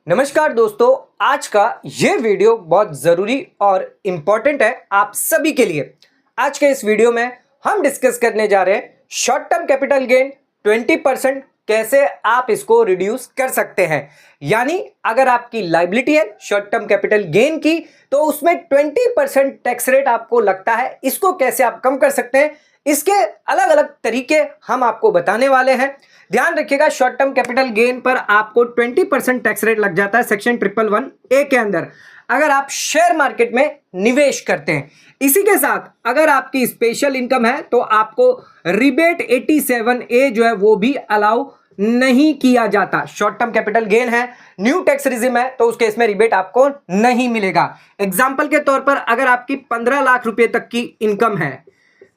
नमस्कार दोस्तों, आज का ये वीडियो बहुत ज़रूरी और इम्पॉर्टेंट है आप सभी के लिए। आज के इस वीडियो में हम डिस्कस करने जा रहे हैं शॉर्ट टर्म कैपिटल गेन 20% कैसे आप इसको रिड्यूस कर सकते हैं। यानी अगर आपकी लायबिलिटी है शॉर्ट टर्म कैपिटल गेन की तो उसमें 20% टैक्स रेट आपको लगता है, इसको कैसे आप कम कर सकते हैं, इसके अलग अलग तरीके हम आपको बताने वाले हैं। ध्यान रखिएगा, शॉर्ट टर्म कैपिटल गेन पर आपको 20% टैक्स रेट लग जाता है सेक्शन 111A के अंदर अगर आप शेयर मार्केट में निवेश करते हैं। इसी के साथ अगर आपकी स्पेशल इनकम है तो आपको रिबेट 87A जो है वो भी अलाउ नहीं किया जाता। शॉर्ट टर्म कैपिटल गेन है, न्यू टैक्स रिजिम है, तो उस केस में रिबेट आपको नहीं मिलेगा। एग्जाम्पल के तौर पर अगर आपकी 15 लाख रुपए तक की इनकम है,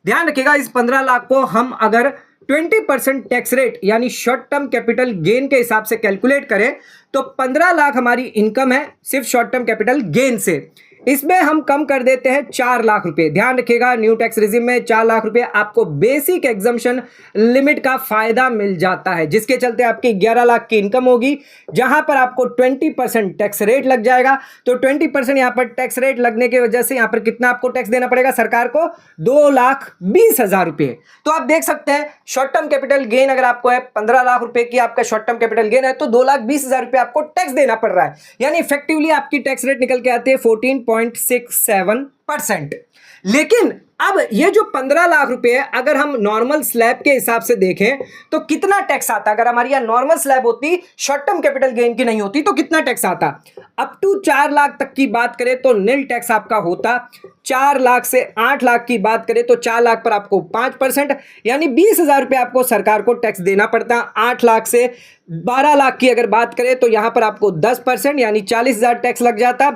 ध्यान रखिएगा इस 15 लाख को हम अगर 20% टैक्स रेट यानी शॉर्ट टर्म कैपिटल गेन के हिसाब से कैलकुलेट करें तो 15 लाख हमारी इनकम है सिर्फ शॉर्ट टर्म कैपिटल गेन से। इसमें हम कम कर देते हैं 4 लाख रुपए। ध्यान रखिएगा न्यू टैक्स रिजिम में 4 लाख रुपए आपको बेसिक एग्जम्पशन लिमिट का फायदा मिल जाता है, जिसके चलते आपकी 11 लाख की इनकम होगी जहां पर आपको 20% टैक्स रेट लग जाएगा। तो 20% यहां पर टैक्स रेट लगने की वजह से यहां पर कितना आपको टैक्स देना पड़ेगा सरकार को? 2,20,000 रुपए। तो आप देख सकते हैं शॉर्ट टर्म कैपिटल गेन अगर आपको है 15 लाख रुपए की आपका शॉर्ट टर्म कैपिटल गेन है तो 2,20,000 रुपए आपको टैक्स देना पड़ रहा है। यानी इफेक्टिवली आपकी टैक्स रेट निकल के आती है 14.67%। लेकिन अब ये जो 15 लाख रुपए है अगर हम नॉर्मल स्लैब के हिसाब से देखें तो कितना टैक्स आता? अगर हमारी यहां नॉर्मल स्लैब होती, शॉर्ट टर्म कैपिटल गेन की नहीं होती, तो कितना टैक्स आता? अप टू 4 लाख तक की बात करें तो नील टैक्स आपका होता। 4 लाख से 8 लाख की बात करें तो 4 लाख पर आपको 5% यानी 20,000 रुपए आपको सरकार को टैक्स देना पड़ता। 8 लाख से 12 लाख की अगर बात करें तो यहां पर आपको 10% यानी 40,000 टैक्स लग जाता।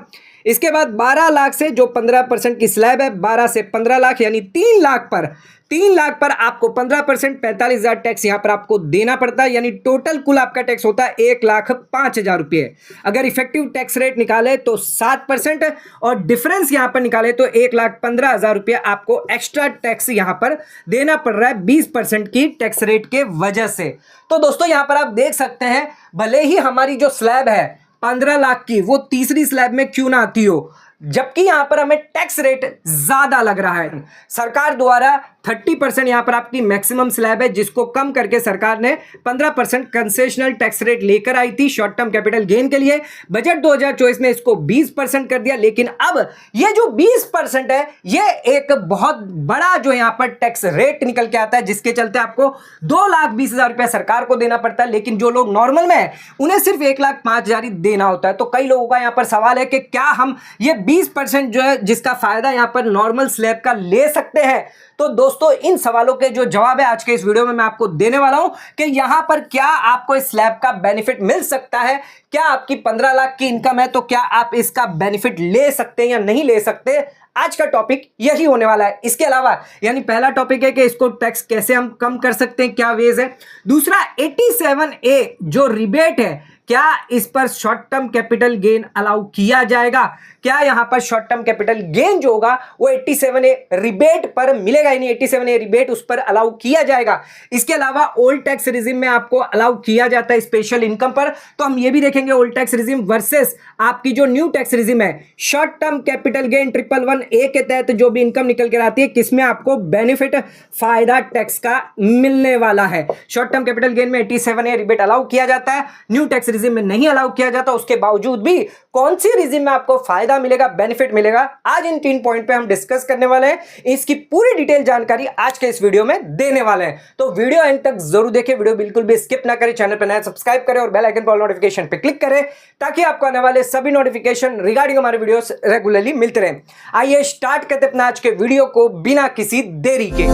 इसके बाद 12 लाख से जो 15% की स्लैब है, 12 से 15 लाख यानी 3 लाख पर आपको 15% 45,000 टैक्स यहां पर आपको देना पड़ता है। यानी टोटल कुल आपका टैक्स होता है 1,05,000 रुपए। अगर इफेक्टिव टैक्स रेट निकाले तो 7% और डिफरेंस यहां पर निकाले तो 1,15,000 रुपए आपको एक्स्ट्रा टैक्स यहां पर देना पड़ रहा है 20% की टैक्स रेट के वजह से। तो दोस्तों यहां पर आप देख सकते हैं भले ही हमारी जो स्लैब है 15 लाख की वो तीसरी स्लैब में क्यों ना आती हो, जबकि यहां पर हमें टैक्स रेट ज्यादा लग रहा है। सरकार द्वारा 30% यहां पर आपकी मैक्सिमम स्लैब है जिसको कम करके सरकार ने 15% कंसेशनल टैक्स रेट लेकर आई थी शॉर्ट टर्म कैपिटल गेन के लिए। बजट 2024 में इसको 20% कर दिया, लेकिन अब ये जो 20% है ये एक बहुत बड़ा जो यहां पर टैक्स रेट निकल के आता है, जिसके चलते आपको 2,20,000 रुपया सरकार को देना पड़ता है। लेकिन जो लोग नॉर्मल में है उन्हें सिर्फ 1,05,000 ही देना होता है। तो कई लोगों का यहां पर सवाल है कि क्या हम ये 20% जो है जिसका फायदा यहां पर नॉर्मल स्लैब का ले सकते हैं? तो दोस्तों इन सवालों के जो जवाब है आज के इस वीडियो में मैं आपको देने वाला हूं कि यहां पर क्या आपको इस स्लैब का बेनिफिट मिल सकता है। क्या आपकी 15 लाख की इनकम है तो क्या आप इसका बेनिफिट ले सकते हैं या नहीं ले सकते? आज का टॉपिक यही होने वाला है। इसके अलावा यानी पहला टॉपिक है कि इसको टैक्स कैसे हम कम कर सकते हैं, क्या वेज है। दूसरा 87A जो रिबेट है क्या इस पर short term capital gain allow किया जाएगा? क्या यहां पर शॉर्ट टर्म कैपिटल गेन जो होगा वो 87A रिबेट पर मिलेगा, यानी 87A रिबेट उस पर अलाउ किया जाएगा। इसके अलावा ओल्ड टैक्स रिजिम में आपको अलाउ किया जाता है स्पेशल इनकम पर, तो हम ये भी देखेंगे ओल्ड टैक्स रिजिम वर्सेस आपकी जो न्यू टैक्स रिजिम है। Short term capital gain 111A के तहत जो भी इनकम निकल कर आती है किसमें आपको बेनिफिट फायदा टैक्स का मिलने वाला है। शॉर्ट टर्म कैपिटल गेन में 87A रिबेट अलाउ किया जाता है, न्यू टैक्स रिजिम में नहीं अलाउ किया जाता। उसके बावजूद भी कौन सी रिजिम में आपको फायदा मिलेगा, बेनिफिट मिलेगा, आज इन 3 पॉइंट पे हम डिस्कस करने वाले हैं। इसकी पूरी डिटेल जानकारी आज के इस वीडियो में देने वाले हैं, तो वीडियो एंड तक जरूर देखें। वीडियो बिल्कुल भी स्किप ना करें, चैनल पर नया सब्सक्राइब करें और बेल आइकन पर नोटिफिकेशन पे क्लिक करें ताकि आपको आने वाले सभी नोटिफिकेशन रिगार्डिंग हमारे वीडियोस रेगुलरली मिलते रहें। आइए स्टार्ट करते अपना आज के वीडियो को बिना किसी देरी के।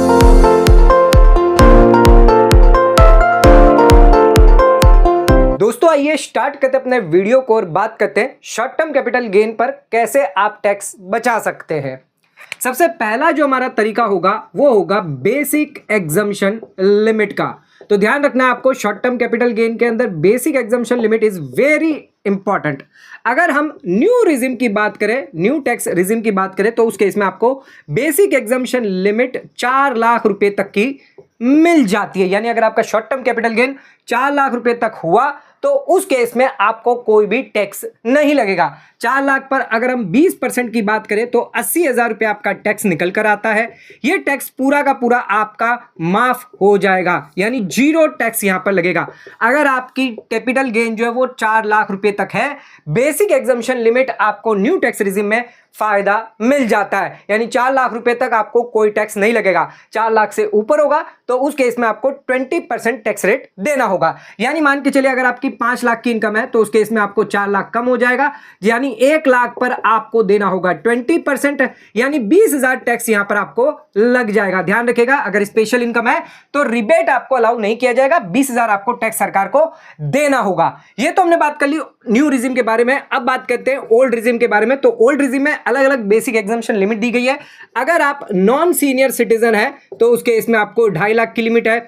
दोस्तों आइए स्टार्ट करते अपने वीडियो को और बात करते हैं शॉर्ट टर्म कैपिटल गेन पर कैसे आप टैक्स बचा सकते हैं। सबसे पहला जो हमारा तरीका होगा वो होगा बेसिक एग्जम्पशन लिमिट का। तो ध्यान रखना है आपको शॉर्ट टर्म कैपिटल गेन के अंदर basic exemption limit is very important. अगर हम न्यू रिजिम की बात करें, न्यू टैक्स रिजिम की बात करें तो उस केस में आपको बेसिक एग्जम्पशन लिमिट 4 लाख रुपए तक की मिल जाती है। यानी अगर आपका short term capital gain 4 lakh रुपए तक हुआ तो उस केस में आपको कोई भी टैक्स नहीं लगेगा। 4 लाख पर अगर हम 20% की बात करें तो 80,000 रुपये आपका टैक्स निकल कर आता है। यह टैक्स पूरा का पूरा आपका माफ हो जाएगा, यानी जीरो टैक्स यहां पर लगेगा। अगर आपकी कैपिटल गेन जो है वो 4 लाख रुपए तक है, बेसिक एग्जम्पशन लिमिट आपको न्यू टैक्स रिजिम में फायदा मिल जाता है, यानी 4 लाख रुपए तक आपको कोई टैक्स नहीं लगेगा। 4 लाख से ऊपर होगा तो उस केस में आपको 20% टैक्स रेट देना होगा। यानी मान के चलिए अगर आपकी 5 लाख की इनकम है तो उस केस में आपको 4 लाख कम हो जाएगा, यानी 1 लाख पर आपको देना होगा 20%, यानी 20,000 टैक्स यहां पर आपको लग जाएगा। ध्यान रखिएगा, अगर स्पेशल इनकम है तो रिबेट आपको अलाउ नहीं किया जाएगा, 20,000 आपको टैक्स सरकार को देना होगा। यह तो हमने बात कर ली न्यू रिजिम के बारे में। अब बात करते हैं ओल्ड रिजिम के बारे में। तो ओल्ड रिजिम में अलग अलग बेसिक एग्जम्पशन लिमिट दी गई है। अगर आप नॉन सीनियर सिटीजन है तो उसके इसमें आपको 2.5 लाख की लिमिट है।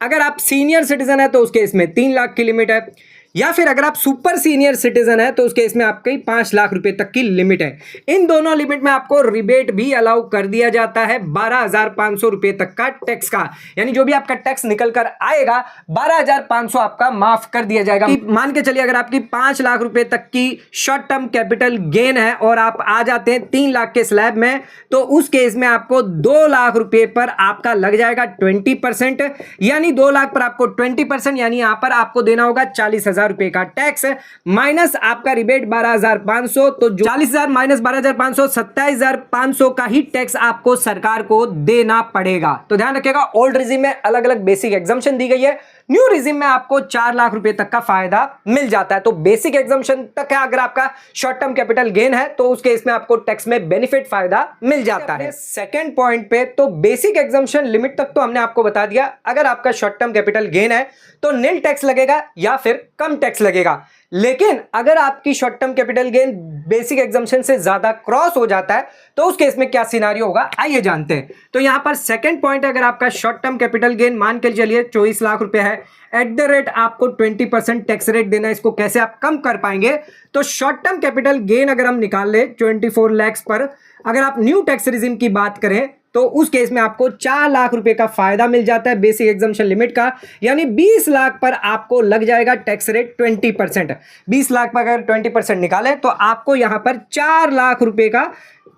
अगर आप सीनियर सिटीजन है तो उसके इसमें 3 लाख की लिमिट है, या फिर अगर आप सुपर सीनियर सिटीजन है तो उसके इसमें आपकी 5 लाख रुपए तक की लिमिट है। इन दोनों लिमिट में आपको रिबेट भी अलाउ कर दिया जाता है 12,500 रुपए तक का टैक्स का, यानी जो भी आपका टैक्स निकल कर आएगा 12,500 आपका माफ कर दिया जाएगा। मान के चलिए अगर आपकी 5 लाख रुपए तक की शॉर्ट टर्म कैपिटल गेन है और आप आ जाते हैं 3 लाख के स्लैब में, तो उस केस में आपको 2 लाख रुपए पर आपका लग जाएगा 20%, यानी 2 लाख पर आपको 20%, यानी यहां पर आपको देना होगा 40,000 रुपए का टैक्स माइनस आपका रिबेट 12,500। तो 40,000 माइनस 12,500, 27,500 का ही टैक्स आपको सरकार को देना पड़ेगा। तो ध्यान रखिएगा, ओल्ड रिजिम में अलग अलग बेसिक एग्जम्पशन दी गई है, न्यू रिजिम में आपको 4 लाख रुपए तक का फायदा मिल जाता है। तो बेसिक एग्जम्पशन तक है, अगर आपका शॉर्ट टर्म कैपिटल गेन है तो उस केस में आपको टैक्स में बेनिफिट फायदा मिल जाता है। सेकंड पॉइंट पे, तो बेसिक एग्जम्पशन लिमिट तक तो हमने आपको बता दिया। अगर आपका शॉर्ट टर्म कैपिटल गेन है तो नील टैक्स लगेगा या फिर कम टैक्स लगेगा। लेकिन अगर आपकी short term capital gain basic exemption से ज्यादा क्रॉस हो जाता है तो उस केस में क्या सिनारियो होगा, आइए जानते हैं। तो यहां पर सेकंड पॉइंट, अगर आपका शॉर्ट टर्म कैपिटल गेन मान के चलिए 24 लाख रुपए है, एट द रेट आपको 20% टैक्स रेट देना है। इसको कैसे आप कम कर पाएंगे? तो शॉर्ट टर्म कैपिटल गेन अगर हम निकाल ले 24 लाख पर, अगर आप न्यू टैक्स रिजिम की बात करें तो उस केस में आपको 4 लाख रुपए का फायदा मिल जाता है बेसिक एग्जम्पशन लिमिट का, यानी 20 लाख पर आपको लग जाएगा टैक्स रेट 20%। 20 लाख पर अगर 20% निकाले तो आपको यहां पर 4 लाख रुपए का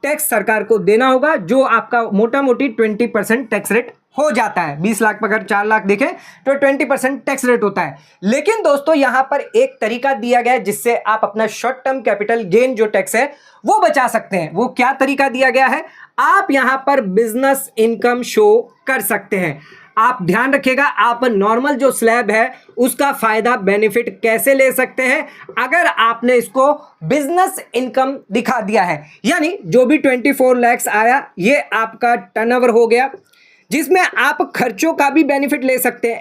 टैक्स सरकार को देना होगा, जो आपका मोटा मोटी 20% टैक्स रेट हो जाता है। 20 लाख पर अगर 4 लाख देखें तो 20% टैक्स रेट होता है। लेकिन दोस्तों यहां पर एक तरीका दिया गया है जिससे आप अपना शॉर्ट टर्म कैपिटल गेन जो टैक्स है वो बचा सकते हैं। वो क्या तरीका दिया गया है? आप यहां पर बिजनेस इनकम शो कर सकते हैं। आप ध्यान रखिएगा, आप नॉर्मल जो स्लैब है उसका फायदा बेनिफिट कैसे ले सकते हैं अगर आपने इसको बिजनेस इनकम दिखा दिया है। यानी जो भी 24 लाख आया ये आपका टर्नओवर हो गया, जिसमें आप खर्चों का भी बेनिफिट ले सकते हैं।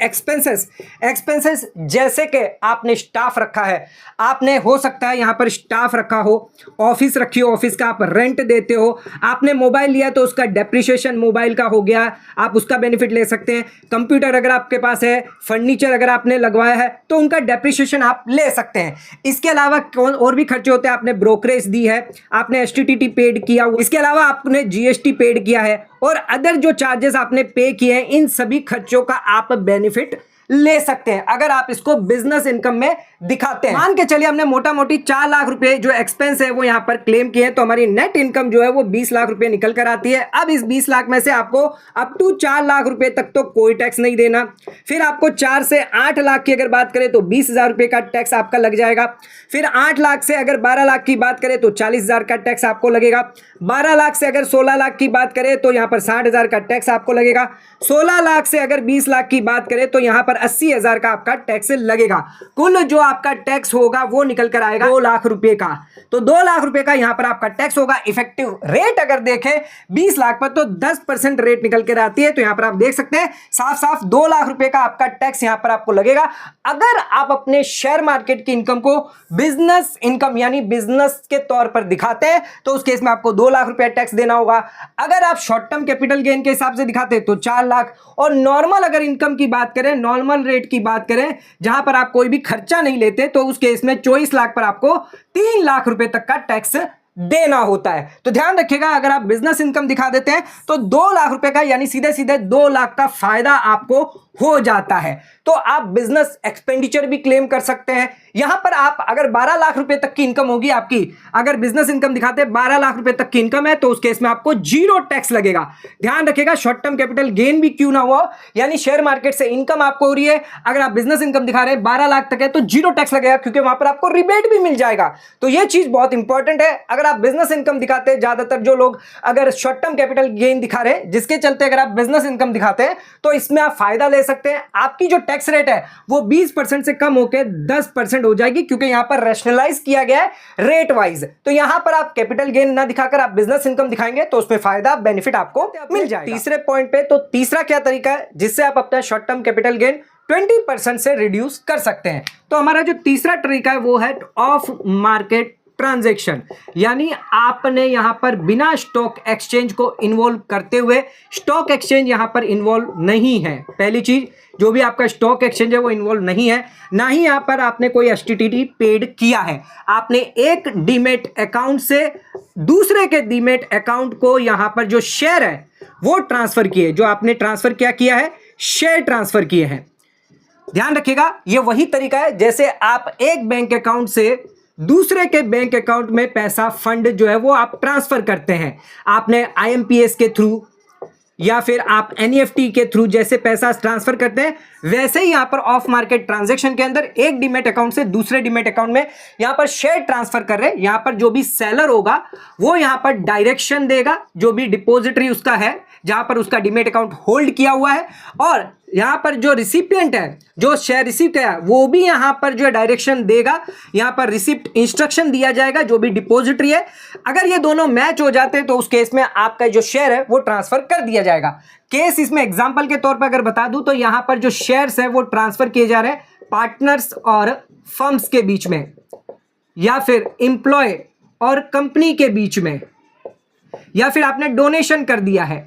एक्सपेंसेस जैसे कि आपने स्टाफ रखा है, आपने हो सकता है यहां पर स्टाफ रखा हो, ऑफिस रखी हो, ऑफिस का आप रेंट देते हो, आपने मोबाइल लिया तो उसका डेप्रिसिएशन मोबाइल का हो गया, आप उसका बेनिफिट ले सकते हैं। कंप्यूटर अगर आपके पास है, फर्नीचर अगर आपने लगवाया है तो उनका डेप्रिसिएशन आप ले सकते हैं। इसके अलावा कौन और भी खर्चे होते हैं, आपने ब्रोकरेज दी है, आपने एसटीटी पेड किया, इसके अलावा आपने जीएसटी पेड किया है और अदर जो चार्जेस आपने पे किए हैं, इन सभी खर्चों का आप बेनिफिट ले सकते हैं अगर आप इसको बिजनेस इनकम में दिखाते हैं। मान के चलिए हमने मोटा मोटी 4 लाख रुपए जो एक्सपेंस है वो यहां पर क्लेम किए हैं, तो हमारी नेट इनकम जो है वो 20 लाख रुपए निकल कर आती है। अब इस 20 लाख में से आपको अप टू 4 लाख रुपए तक तो कोई टैक्स नहीं देना। फिर आपको 4 से 8 लाख की अगर बात करें तो 20,000 रुपए का टैक्स आपका लग जाएगा। फिर 8 लाख से अगर 12 लाख की बात करें तो 40,000 का टैक्स आपको लगेगा। 12 लाख से अगर 16 लाख की बात करें तो यहां पर 60,000 का टैक्स आपको लगेगा। 16 लाख से अगर 20 लाख की बात करें तो यहां पर 80,000 का आपका टैक्स लगेगा। कुल जो आपका टैक्स होगा वो निकल कर आएगा 2 लाख रुपए का। तो 2 लाख रुपए का यहां पर आपका टैक्स होगा। इफेक्टिव रेट अगर देखें 20 लाख पर तो 10% रेट निकल कर आती है। तो यहां पर आप देख सकते हैं साफ साफ 2 लाख रुपए का आपका टैक्स यहां पर आपको लगेगा। अगर आप अपने शेयर मार्केट की इनकम को बिजनेस इनकम यानी बिजनेस के तौर पर दिखाते हैं तो उस केस में आपको 2 लाख रुपए टैक्स देना होगा। अगर आप शॉर्ट टर्म कैपिटल गेन के हिसाब से दिखाते हैं तो 4 लाख, और नॉर्मल अगर इनकम की बात करें, नॉर्मल रेट की बात करें जहां पर आप कोई भी खर्चा नहीं लेते तो उस केस में 24 लाख पर आपको 3 लाख रुपए तक का टैक्स देना होता है। तो ध्यान रखिएगा, अगर आप बिजनेस इनकम दिखा देते हैं तो 2 लाख रुपए का यानी सीधे सीधे 2 लाख का फायदा आपको हो जाता है। तो आप बिजनेस एक्सपेंडिचर भी क्लेम कर सकते हैं। यहां पर आप अगर 12 लाख रुपए तक की इनकम होगी आपकी, अगर बिजनेस इनकम दिखाते हैं 12 लाख रुपए तक की इनकम है तो उस केस में आपको 0 टैक्स लगेगा। ध्यान रखिएगा, शॉर्ट टर्म कैपिटल गेन भी क्यों ना हुआ, यानी शेयर मार्केट से इनकम आपको हो रही है, अगर आप बिजनेस इनकम दिखा रहे हैं 12 लाख तक है तो 0 टैक्स लगेगा, क्योंकि वहां पर आपको रिबेट भी मिल जाएगा। तो यह चीज बहुत इंपॉर्टेंट है। अगर आप बिजनेस इनकम दिखाते हैं, ज्यादातर जो लोग अगर शॉर्ट टर्म कैपिटल गेन दिखा रहे हैं, जिसके चलते अगर आप बिजनेस इनकम दिखाते हैं तो इसमें आप फायदा ले सकते हैं। आपकी जो टैक्स रेट है वो 20% से कम होकर 10% हो जाएगी, क्योंकि यहां पर रैशनलाइज किया गया है रेट वाइज। तो यहां पर आप कैपिटल गेन ना दिखाकर आप बिजनेस इनकम दिखाएंगे तो उसमें फायदा बेनिफिट आपको मिल जाएगा। तीसरे पॉइंट पे, तो तीसरा क्या तरीका है जिससे आप अपना शॉर्ट टर्म कैपिटल गेन 20% से रिड्यूस कर सकते हैं। तो हमारा जो तीसरा तरीका है वो है ऑफ मार्केट ट्रांजैक्शन, यानी आपने यहां पर बिना स्टॉक एक्सचेंज को इन्वॉल्व करते हुए, स्टॉक एक्सचेंज यहां पर इन्वॉल्व नहीं है। पहली चीज, जो भी आपका स्टॉक एक्सचेंज है वो इन्वॉल्व नहीं है, ना ही यहां पर आपने कोई एसटीटी पेड किया है। आपने एक डीमेट अकाउंट से दूसरे के डीमेट अकाउंट को यहां पर जो शेयर है वो ट्रांसफर किए, जो आपने ट्रांसफर क्या किया है, शेयर ट्रांसफर किए हैं। ध्यान रखिएगा, ये वही तरीका है जैसे आप एक बैंक अकाउंट से दूसरे के बैंक अकाउंट में पैसा फंड जो है वो आप ट्रांसफर करते हैं। आपने आईएमपीएस के थ्रू या फिर आप एनईएफटी के थ्रू जैसे पैसा ट्रांसफर करते हैं, वैसे ही यहां पर ऑफ मार्केट ट्रांजैक्शन के अंदर एक डीमेट अकाउंट से दूसरे डीमेट अकाउंट में यहां पर शेयर ट्रांसफर कर रहे हैं। यहां पर जो भी सेलर होगा वो यहां पर डायरेक्शन देगा, जो भी डिपॉजिटरी उसका है जहां पर उसका डीमेट अकाउंट होल्ड किया हुआ है, और यहां पर जो रिसिपिएंट है, जो शेयर रिसीव किया है, वो भी यहां पर जो डायरेक्शन देगा। यहां पर रिसिप्ट इंस्ट्रक्शन दिया जाएगा जो भी डिपॉजिटरी है। अगर ये दोनों मैच हो जाते हैं तो उस केस में आपका जो शेयर है वो ट्रांसफर कर दिया जाएगा। केस इसमें एग्जांपल के तौर पर अगर बता दूं तो यहां पर जो शेयर्स है वो ट्रांसफर किए जा रहे हैं पार्टनर्स और फर्म्स के बीच में, या फिर एम्प्लॉय और कंपनी के बीच में, या फिर आपने डोनेशन कर दिया है,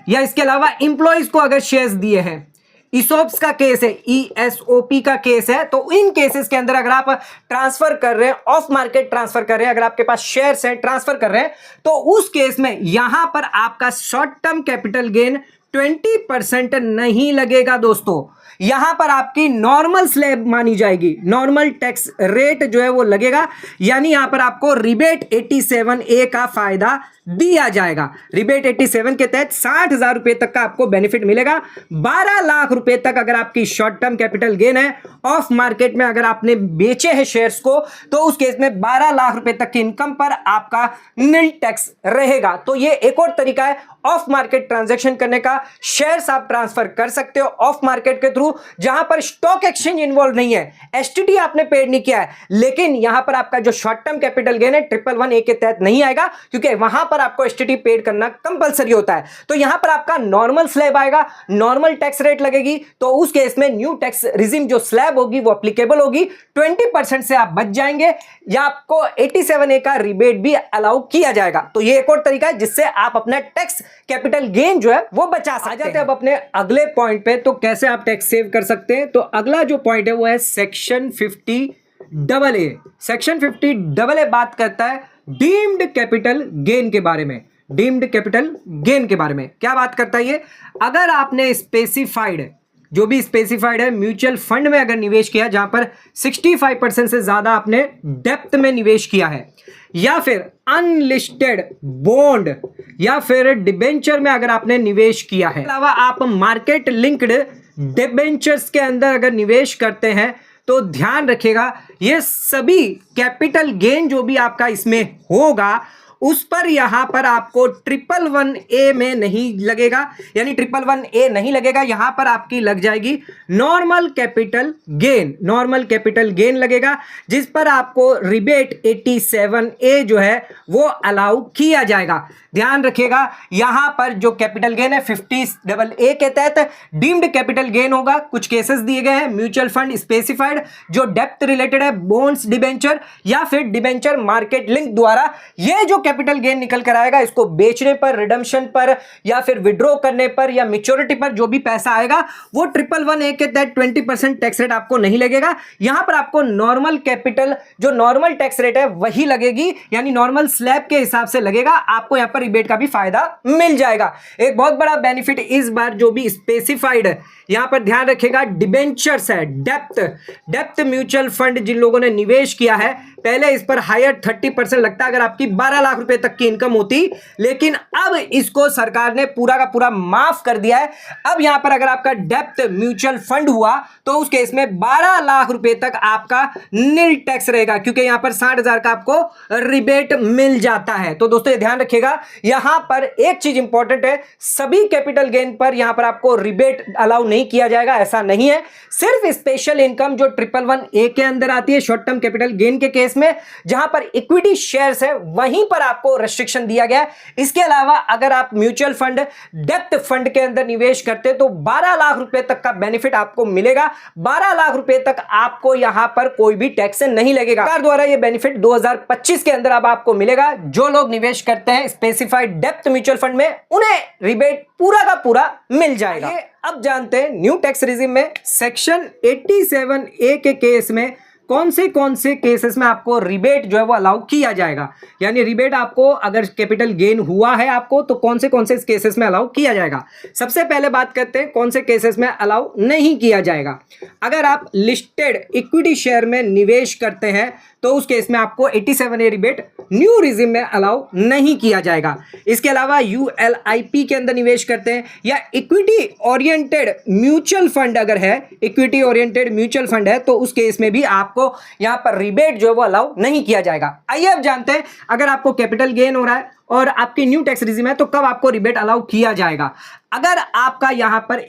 या इसके अलावा एम्प्लॉयज को अगर शेयर्स दिए हैं। ईसोप्स का केस है, ESOP का केस है। तो इन केसेस के अंदर अगर आप ट्रांसफर कर रहे हैं, ऑफ मार्केट ट्रांसफर कर रहे हैं, अगर आपके पास शेयर्स हैं ट्रांसफर कर रहे हैं, तो उस केस में यहां पर आपका शॉर्ट टर्म कैपिटल गेन 20% नहीं लगेगा दोस्तों। यहां पर आपकी नॉर्मल स्लैब मानी जाएगी, नॉर्मल टैक्स रेट जो है वो लगेगा, यानी यहां पर आपको रिबेट 87A का फायदा दिया जाएगा। रिबेट 87 के तहत 60,000 रुपए तक का आपको बेनिफिट मिलेगा। 12 लाख रुपए तक अगर आपकी शॉर्ट टर्म कैपिटल गेन है, ऑफ मार्केट में अगर आपने बेचे हैं शेयर्स को, तो उस केस में 12 लाख रुपए तक की इनकम पर आपका नील टैक्स रहेगा। तो ये एक और तरीका है ऑफ मार्केट ट्रांजैक्शन करने का। शेयर्स आप ट्रांसफर कर सकते हो ऑफ मार्केट के थ्रू, जहां पर स्टॉक एक्सचेंज इन्वॉल्व नहीं है, एसटीटी आपने पेड नहीं किया है, लेकिन यहां पर आपका जो शॉर्ट टर्म कैपिटल गेन है 111A के तहत नहीं आएगा, क्योंकि वहां पर आपको एसटीटी पेड करना कंपलसरी होता है। तो यहां पर आपका नॉर्मल स्लैब आएगा, नॉर्मल टैक्स रेट लगेगी, तो उस केस में न्यू टैक्स रिजिम जो स्लैब होगी वो एप्लीकेबल होगी। 20% से आप बच जाएंगे, या आपको 87A का रिबेट भी अलाउ किया जाएगा। तो ये एक और तरीका है जिससे आप अपना टैक्स कैपिटल गेन जो है वो बचा सकते हैं। आ जाते हैं अब अपने अगले पॉइंट पे, तो कैसे आप टैक्स सेव कर सकते हैं। तो अगला जो पॉइंट है वो है सेक्शन 50AA। सेक्शन 50AA बात करता है डीम्ड कैपिटल गेन के बारे में। डीम्ड कैपिटल गेन के बारे में क्या बात करता है ये, अगर आपने स्पेसिफाइड, जो भी स्पेसिफाइड है, म्यूचुअल फंड में अगर निवेश किया जहां पर 65% से ज्यादा आपने डेप्थ में निवेश किया है, या फिर अनलिस्टेड बॉन्ड या फिर डिबेंचर में अगर आपने निवेश किया है, अलावा आप मार्केट लिंक्ड डिबेंचर्स के अंदर अगर निवेश करते हैं, तो ध्यान रखिएगा ये सभी कैपिटल गेन जो भी आपका इसमें होगा उस पर यहां पर आपको 111A में नहीं लगेगा, यानी 111A नहीं लगेगा, यहां पर आपकी लग जाएगी normal capital gain. Normal capital gain लगेगा, जिस पर आपको रिबेट 87A जो है वो अलाउ किया जाएगा। ध्यान रखिएगा यहां पर जो कैपिटल गेन है 50AA के तहत डीम्ड कैपिटल गेन होगा। कुछ केसेस दिए गए हैं, म्यूचुअल फंड स्पेसिफाइड जो डेप्थ रिलेटेड है, बॉन्ड्स डिबेंचर या फिर डिबेंचर मार्केट लिंक द्वारा, ये जो कैपिटल गेन निकल कर आएगा, इसको बेचने पर, रिडम्पशन पर, या फिर विड्रॉ करने पर, या मैच्योरिटी पर जो भी पैसा आएगा वो 111A के तहत 20% टैक्स रेट आपको नहीं लगेगा। यहां पर आपको नॉर्मल कैपिटल जो नॉर्मल टैक्स रेट है वही लगेगी, यानी नॉर्मल स्लैब के हिसाब से लगेगा। आपको यहां पर रिबेट का भी फायदा मिल जाएगा। एक बहुत बड़ा बेनिफिट इस बार जो भी स्पेसिफाइड है, यहां पर ध्यान रखिएगा, डिबेंचर्स है, डेप्थ म्यूचुअल फंड जिन लोगों ने निवेश किया है, पहले इस पर हायर 30% लगता अगर आपकी 12 लाख रुपए तक की इनकम होती, लेकिन अब इसको सरकार ने पूरा का पूरा माफ कर दिया है। अब यहां पर अगर आपका डेप्थ म्यूचुअल फंड हुआ तो उस केस में 12 लाख रुपए तक आपका नील टैक्स रहेगा, क्योंकि यहां पर 60,000 का आपको रिबेट मिल जाता है। तो दोस्तों ये ध्यान रखिएगा, यहां पर एक चीज इंपॉर्टेंट है, सभी कैपिटल गेन पर यहां पर आपको रिबेट अलाउ नहीं किया जाएगा, ऐसा नहीं है। सिर्फ स्पेशल इनकम जो 111A के अंदर आती है शॉर्ट टर्म कैपिटल गेन के केस में, जहां पर इक्विटी शेयर्स है, वहीं पर आपको रेस्ट्रिक्शन दिया गया है। इसके अलावा अगर आप म्यूचुअल फंड, डेप्थ फंड के अंदर निवेश करते तो 12 लाख रुपए तक का बेनिफिट आपको मिलेगा। 12 लाख रुपए तक आपको यहां पर कोई भी टैक्स नहीं लगेगा। सरकार द्वारा यह बेनिफिट 2025 के अंदर अब आपको मिलेगा। जो लोग निवेश करते हैं स्पेसिफाइड डेप्थ म्यूचुअल फंड में, उन्हें रिबेट पूरा का पूरा मिल जाएगा। अब जानते हैं न्यू टैक्स रिजिम में सेक्शन 87A के केस में कौन से केसेस में आपको रिबेट जो है वो अलाउ किया जाएगा, यानी रिबेट आपको अगर कैपिटल गेन हुआ है आपको तो कौन से केसेस में अलाउ किया जाएगा। सबसे पहले बात करते हैं कौन से केसेस में अलाउ नहीं किया जाएगा। अगर आप लिस्टेड इक्विटी शेयर में निवेश करते हैं तो उस केस में आपको 87A रिबेट न्यू रिजिम में अलाउ नहीं किया जाएगा। इसके अलावा ULIP के अंदर निवेश करते हैं या इक्विटी ओरिएंटेड म्यूचुअल फंड अगर है, इक्विटी ओरिएंटेड म्यूचुअल फंड है, तो उस केस में भी आपको यहां पर रिबेट जो है वो अलाउ नहीं किया जाएगा। आइए अब जानते हैं अगर आपको कैपिटल गेन हो रहा है और आपकी न्यू टैक्स रिजिम है तो कब आपको रिबेट अलाउ किया जाएगा। अगर आपका यहां पर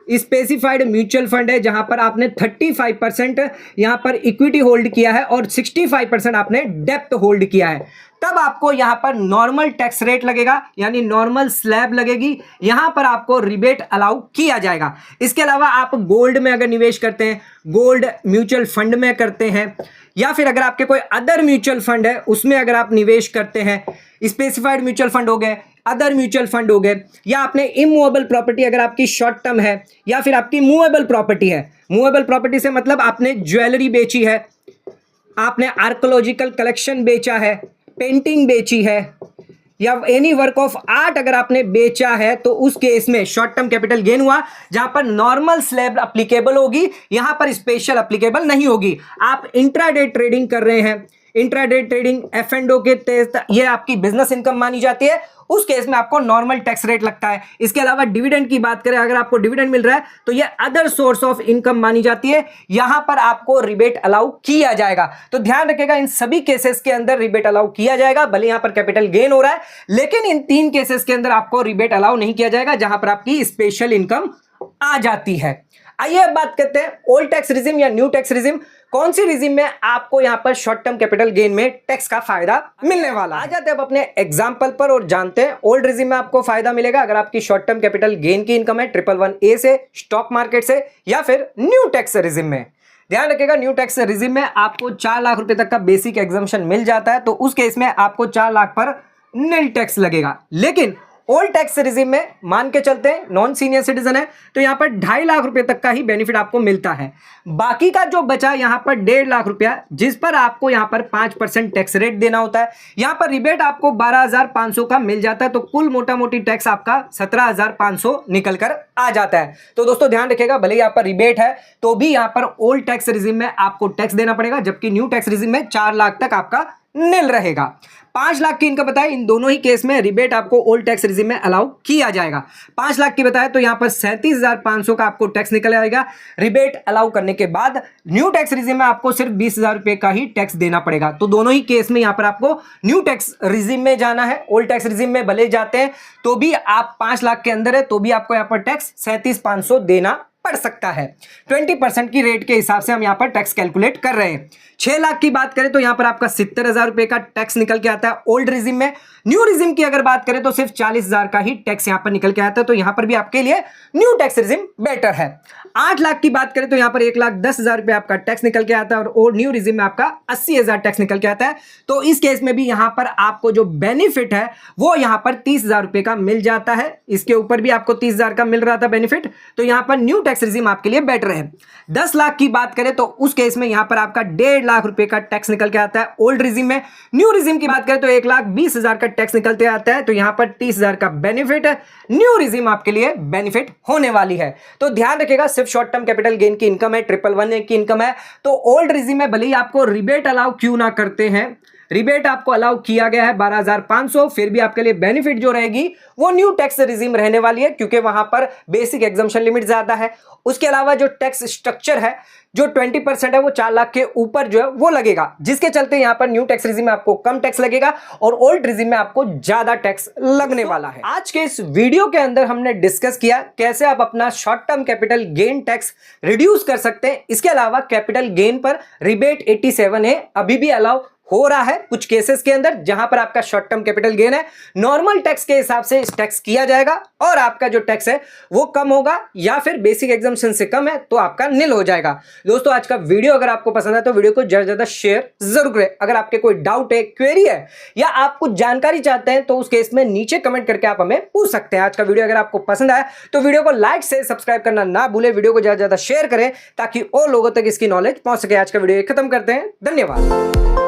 स्पेसिफाइड म्यूचुअल फंड है जहां पर आपने 35% यहां पर इक्विटी होल्ड किया है और 65% आपने डेप्थ होल्ड किया है, तब आपको यहां पर नॉर्मल टैक्स रेट लगेगा, यानी नॉर्मल स्लैब लगेगी। यहां पर आपको रिबेट अलाउ किया जाएगा। इसके अलावा आप गोल्ड में अगर निवेश करते हैं, गोल्ड म्यूचुअल फंड में करते हैं, या फिर अगर आपके कोई अदर म्यूचुअल फंड है उसमें अगर आप निवेश करते हैं, स्पेसिफाइड म्यूचुअल फंड हो गए, अदर म्यूचुअल फंड हो गए, या आपने इमूवेबल प्रॉपर्टी अगर आपकी शॉर्ट टर्म है, या फिर आपकी मूवेबल प्रॉपर्टी है। मूवेबल प्रॉपर्टी से मतलब आपने ज्वेलरी बेची है, आपने आर्कोलॉजिकल कलेक्शन बेचा है, पेंटिंग बेची है, या एनी वर्क ऑफ आर्ट अगर आपने बेचा है, तो उस केस में शॉर्ट टर्म कैपिटल गेन हुआ, जहां पर नॉर्मल स्लैब एप्लीकेबल होगी, यहां पर स्पेशल एप्लीकेबल नहीं होगी। आप इंट्राडे ट्रेडिंग कर रहे हैं, इंट्राडे ट्रेडिंग F&O के तहत ये आपकी बिजनेस इनकम मानी जाती है, उस केस में आपको नॉर्मल टैक्स रेट लगता है। इसके अलावा डिविडेंड की बात करें, अगर आपको डिविडेंड मिल रहा है तो ये अदर सोर्स ऑफ इनकम मानी जाती है, यहां पर आपको रिबेट अलाउ किया जाएगा। तो ध्यान रखिएगा इन सभी केसेस के अंदर रिबेट अलाउ किया जाएगा, भले यहां पर कैपिटल गेन हो रहा है, लेकिन इन 3 केसेस के अंदर आपको रिबेट अलाउ नहीं किया जाएगा जहां पर आपकी स्पेशल इनकम आ जाती है। आइए अब बात करते हैं ओल्ड टैक्स रिजिम या न्यू टैक्स रिजिम, कौन सी रिजिम में आपको यहां पर शॉर्ट टर्म कैपिटल गेन में टैक्स का फायदा मिलने वाला। आ जाते हैं अब अपने एग्जांपल पर और जानते हैं ओल्ड रिजिम में आपको फायदा मिलेगा अगर आपकी शॉर्ट टर्म कैपिटल गेन की इनकम है 111A से, स्टॉक मार्केट से, या फिर न्यू टैक्स रिजिम में। ध्यान रखिएगा न्यू टैक्स रिजिम में आपको 4 लाख रुपए तक का बेसिक एग्जम्पशन मिल जाता है, तो उस केस में आपको 4 लाख पर नील टैक्स लगेगा। लेकिन ओल्ड टैक्स रिजिम में मान के चलते हैं नॉन सीनियर सिटीजन है तो यहां पर 2.5 लाख रुपए तक का ही बेनिफिट आपको मिलता है। बाकी का जो बचा यहां पर 1.5 लाख रुपया, जिस पर आपको यहां पर 5% टैक्स रेट देना होता है, यहां पर रिबेट आपको 12,500 का मिल जाता है, तो कुल मोटा मोटी टैक्स आपका 17,500 निकल कर आ जाता है। तो दोस्तों ध्यान रखिएगा, भले ही यहाँ पर रिबेट है तो भी यहां पर ओल्ड टैक्स रिजिम में आपको टैक्स देना पड़ेगा, जबकि न्यू टैक्स रिजिम में 4 लाख तक आपका नील रहेगा। 5 लाख की इनकम बताए, इन दोनों ही केस में रिबेट आपको ओल्ड टैक्स रिजिम में अलाउ किया जाएगा। 5 लाख की बताए तो यहां पर 37,500 का आपको टैक्स निकल आएगा। रिबेट अलाउ करने के बाद न्यू टैक्स रिजिम में आपको सिर्फ 20,000 रुपए का ही टैक्स देना पड़ेगा। तो दोनों ही केस में यहां पर आपको न्यू टैक्स रिजिम में जाना है। ओल्ड टैक्स रिजिम में भले जाते हैं तो भी आप 5 लाख के अंदर है तो भी आपको यहां पर टैक्स 37,500 देना पड़ सकता है। 20% की रेट के हिसाब से हम यहाँ पर टैक्स कैलकुलेट कर रहे हैं। 6 लाख की बात करें तो यहाँ पर आपका 70,000 रुपए का टैक्स निकल के आता है ओल्ड रिजिम में। न्यू रिजिम की अगर बात करें तो सिर्फ 40,000 का ही टैक्स यहाँ पर निकल के आता है, तो यहाँ पर भी आपके लिए न्यू टैक्स रिजिम बेटर है। 8 लाख की बात करें तो यहाँ पर 1,10,000 रुपए आपका टैक्स निकल के आता है और ओल्ड न्यू रिजिम में आपका 80,000 टैक्स निकल के आता है। तो इस केस में भी यहाँ पर आपको जो बेनिफिट है वो यहाँ पर 30,000 रुपए का मिल जाता है। इसके ऊपर भी आपको 30,000 का मिल रहा था बेनिफिट, तो यहाँ पर न्यू टैक्स रिजिम आपके लिए बेटर है। 10 लाख की बात करें तो उस केस में यहाँ पर आपका 1.5 लाख रुपए का टैक्स निकल के आता है ओल्ड रिजिम में। न्यू रिजिम की बात करें तो 1,20,000 का टैक्स निकलते आता है, तो यहाँ पर 30,000 का बेनिफिट है। न्यू रिजिम आपके लिए बेनिफिट होने वाली है। तो ध्यान रखिएगा, सिर्फ शॉर्ट टर्म कैपिटल गेन की इनकम है, 111 की इनकम है। तो ओल्ड रिजिम में भले ही आपको रिबेट अलाउ क्यों ना करते हैं, रिबेट आपको अलाउ किया गया है 12,500, फिर भी आपके लिए बेनिफिट जो रहेगी वो न्यू टैक्स रिजिम रहने वाली है, क्योंकि वहां पर बेसिक एग्जम्पशन लिमिट ज्यादा है। उसके अलावा जो टैक्स स्ट्रक्चर है, जो 20% है वो 4 लाख के ऊपर जो है वो लगेगा, जिसके चलते यहां पर न्यू टैक्स रिजिम में आपको कम टैक्स लगेगा और ओल्ड रिजिम में आपको ज्यादा टैक्स लगने वाला है। आज के इस वीडियो के अंदर हमने डिस्कस किया कैसे आप अपना short term capital gain tax reduce कर सकते हैं। इसके अलावा कैपिटल गेन पर रिबेट 87A अभी भी अलाउ हो रहा है कुछ केसेस के अंदर, जहां पर आपका शॉर्ट टर्म कैपिटल गेन है नॉर्मल टैक्स के हिसाब से इस टैक्स किया जाएगा और आपका जो टैक्स है वो कम होगा, या फिर बेसिक एग्जम्पशन से कम है तो आपका निल हो जाएगा। दोस्तों, आज का वीडियो अगर आपको पसंद है तो वीडियो को ज्यादा से ज्यादा शेयर जरूर करें। अगर आपके कोई डाउट है, क्वेरी है या आप कुछ जानकारी चाहते हैं तो उस केस में नीचे कमेंट करके आप हमें पूछ सकते हैं। आज का वीडियो अगर आपको पसंद आया तो वीडियो को लाइक से सब्सक्राइब करना ना भूलें, वीडियो को ज्यादा से ज्यादा शेयर करें ताकि और लोगों तक इसकी नॉलेज पहुंच सके। आज का वीडियो खत्म करते हैं, धन्यवाद।